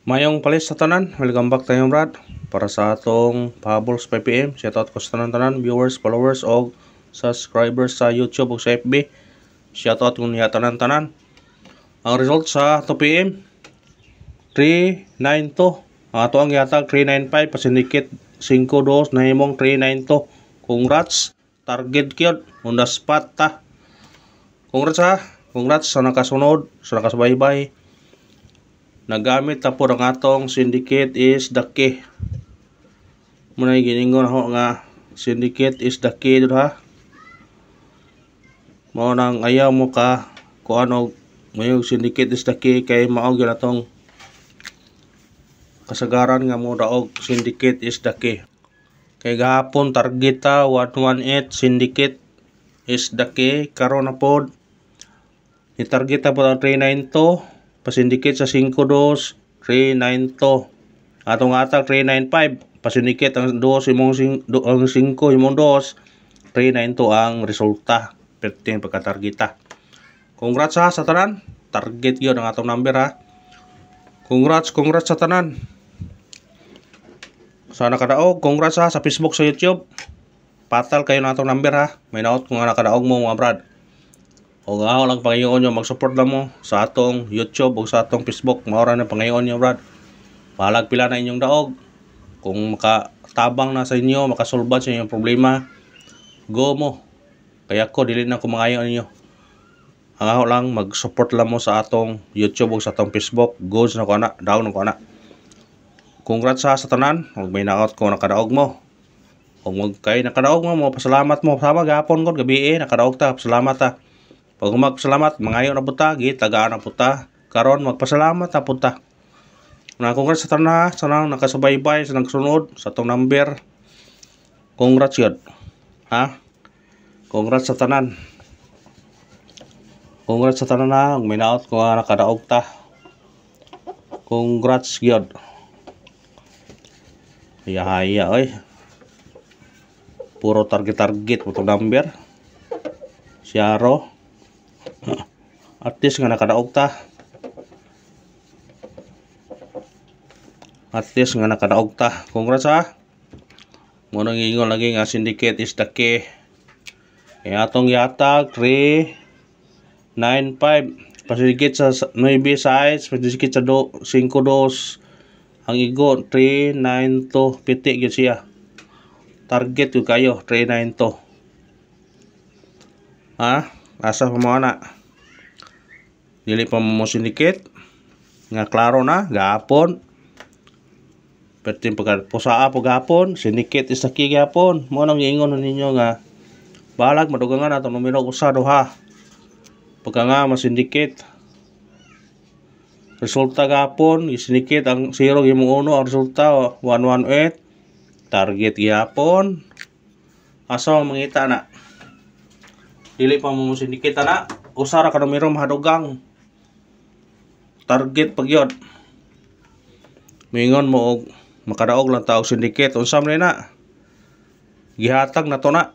Mayong palis sa tanan, welcome back tayo Brad para sa atong Pahabol 5pm. Shoutout ko sa tanan viewers, followers o subscribers sa YouTube o sa FB. Shoutout ko niya tanan. Ang result sa 2pm 392. Ang ato ang yatag 395 pasindikit 52 na himong 392. Congrats, target kyod on the spot ta. Congrats ha. Congrats sa nakasunod, sa nakasubaybay. Nagamit ta po ang atong syndicate is the key. Muna giningon ho nga syndicate is the key ha. Mao nang ayaw mo ka kung ano mayong syndicate is the key kay mao gyud atong kasagaran nga mo daog syndicate is the key. Kay gahapon target ta 118 syndicate is the key, karon na pod ni target ta po 392 pasindikit sa 52 392. Atong atag 395 pasindikit ang 2 imong ang 5 imong 2 392 ang resulta perting pagkatargeta. Congrats ha sa tanan, target yun ang atong number ha. Congrats sa tanan. Sa nakadaog, congrats ha sa Facebook, sa YouTube. Patal kayo na atong number ha. May naot kung nakadaog mo mga brad. O nga lang pangayon nyo, mag-support lang mo sa atong YouTube o sa atong Facebook. Maura na pangayon nyo brad. Bahalag pila na inyong daog. Kung makatabang na sa inyo, makasolban sa inyong problema, go mo. Kaya ko, dili na kumangayon ninyo. Ang ako lang, mag-support lang mo sa atong YouTube o sa atong Facebook. Go na ko na, daog na ko na. Congrats sa tanan. Huwag may naot kung nakadaog mo. Kung kayo nakadaog mo, pasalamat mo. Sama gapon ko, gabi nakadaog ta, pasalamat ta. Pag magpasalamat, mangayon na puta, tagaan na puta. Karon magpasalamat na puta. Congrats sa tanan, sa nang nakasubaybay, sa nagsunod, sa tong number. Congrats yun. Ha? Congrats sa tanan. Congrats sa tanan ha. May naot kung nakadaog ta. Congrats yun. Haya oy. Puro target mo tong number. Siaro. At least nga nakadaog ta. At least nga nakadaog ta. Congrats ha. Muna ngingon lagi nga syndicate is the key. Kaya atong yatag 395. Pasidikit sa 9 size. Pasidikit sa 52. Ang igo 392. Pitik yun siya. Target yun kayo 392. Ha? Asa pa mo na? Dili pa mo syndicate nga klaro na gapon. Perting pagpusaa po gapon, syndicate is the key gapon. Mo nang giingon ninyo nga balag madugangan atong numero usado ha. Pagka nga ma-syndicate resulta gapon, i-syndicate ang 0 imong 1 ang resulta 118. Target gapon. Asa mangita na? Dili pa mo syndicate na. Usara ka numero mahadugang. Target pagyod. Mingon mo og makadaog lang taog syndicate unsa man na. Gihatag na to na.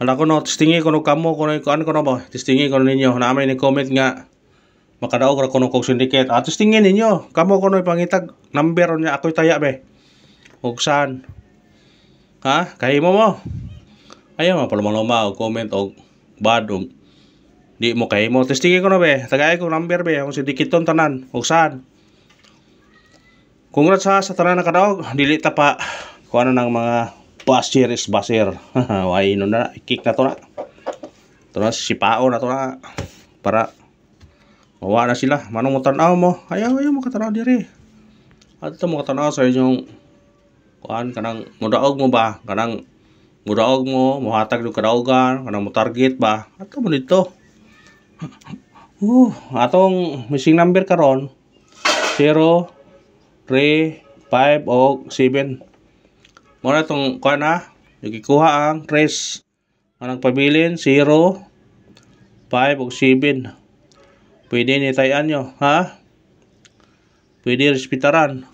Kala ko no testingi ko no kamo kuno ko ano ba? Testingi ko ninyo na may ni comment nga makadaog ra kuno kog syndicate. Testingin ninyo. Kamo kuno pangitag number niya ako'y taya be. Og saan? Ha? Kahimo mo. Ayaw mapalumang-luma o comment o bad o di mo kayo mo. Testingin ko na be. Tagay ko number be. Kung sindikiton tanan. O saan. Congrats ha sa tanan nakadaog. Dili ta pa. Kung ano ng mga basir is basir. Why nun na. I-kick na to na. Ito na. Sipao na to na. Para mawa na sila. Manong mo tanaw mo. Ayaw mo katanaw diri. At ito mo katanaw sa inyong kuhan kanang mudaog mo ba. Kanang mudaog mo, muhatag ng kadaogan, kanang mo target ba? Ato mo dito. Atong missing number karon 0, 3, 5 o 7. Mo na itong kuha na. Nagkikuha ang 3. Anong pabilin 0, 5 o 7. Pwede nitayan nyo. Ha? Pwede respetaran.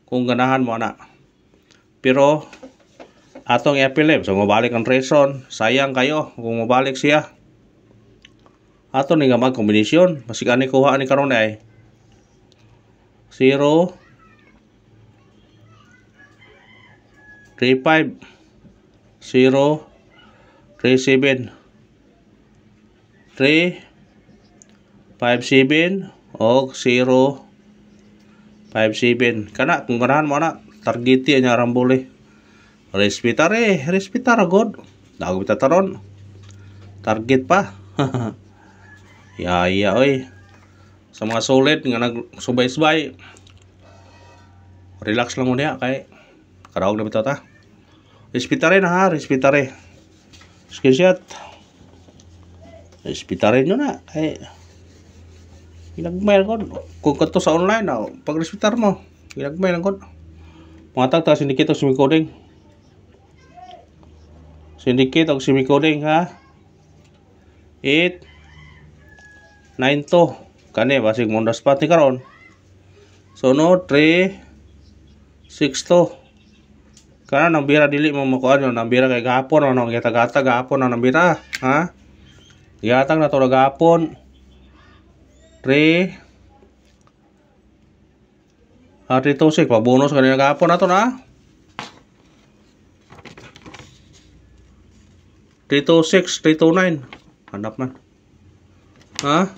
Kung ganahan mo na. Pero atong i-appeal so mabalik ang reason, sayang kayo kung mabalik siya. Ato ni nga mag kombinasyon, masig ani kuha ni karon ay 0 35 0 37 3 57 og 0 57 kana kung ganahan mo na targeti nya rambole respetare god dago bita taron target pa ya oy sa mga solid nga nagsubay-subay relax lang mo niya kay karaog na bitaw ta respetare na ha respetare screenshot respetare nyo na kay ginagmay ko kung kanto sa online pag respetar mo ginagmay lang ko mga tagta syndicate o semi-coding ha 8 9 to kani basig mo on the spot ni karon so no 3 6 to kana nang bira dili mo makuan nang bira kay gahapon ano gitag-atag gahapon nang bira ha gihatag na to gahapon 3 326 pa bonus kanina gahapon nato na 326 329 hanap man ha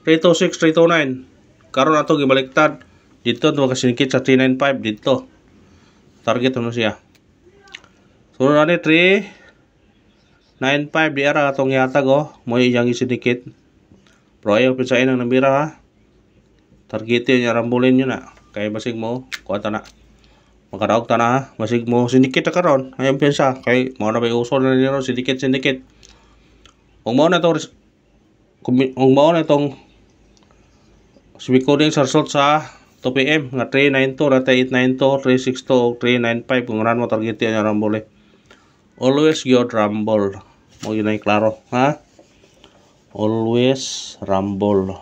326 329 karon ato gibaliktad dito to makasingkit sa 395 dito target ano siya sunod na ni 395 di ara atong ihatag mo iyang isindikit pero ayaw pinsain ang nambira ha target yun rambulin yun na kay basig mo kuha ta na makaraog ta na ha basig mo sindikit na karon ayaw pinsa kay mo na ba uso na nila sindikit kung mo na itong semi-coding sa result sa 2 PM nga 392 rata 892 362 395 kung ran mo target yan rambole always gyud rumble mo yun ay klaro ha always rumble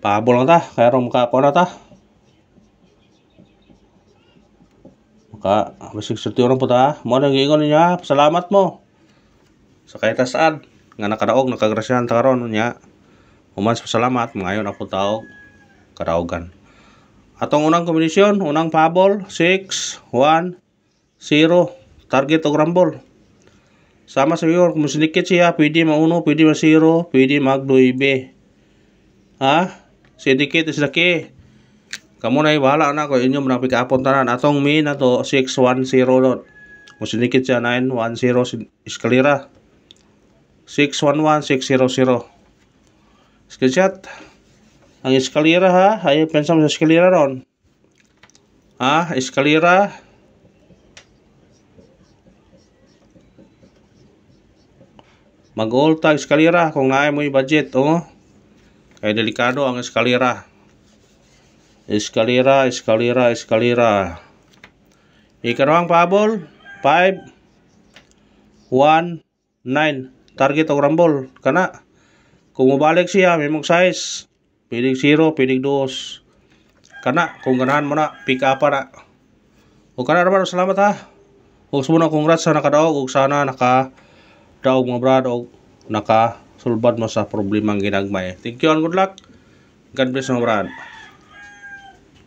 pahabol lang ta kaya ron makakuha na ta basig sulti orang po ta mo nang giingon niya salamat mo sa kahit saan nga nakadaog nakagrasyahan ta karon nya humans salamat mangayon ako taog kadaogan atong unang kombinasyon unang pahabol 6 1 0 target og rumble sama sa viewer kung sinikit siya pwede ma-1 pwede ma-0 pwede mag-2 ha sinikit is laki kamo na bahala na ko inyo muna pikapon tanan atong min na to 610 lot kung sinikit siya 910 eskalera 611 600 screenshot ang eskalera ha ayaw pensam sa eskalera ron ha eskalera mag-ulta eskalera kung naay mo budget kay delikado ang eskalera ikarong pahabol 5 1 9 target og rumble kana kung mabalik siya may mong size pilig 0 pilig 2 kana kung ganahan mo na pick up na o kana naman salamat ha ug sumuna congrats sa nakadaog ug sana nakadaog mga brad og nakasulbad mo sa problemang ginagmay thank you and good luck God bless mga brad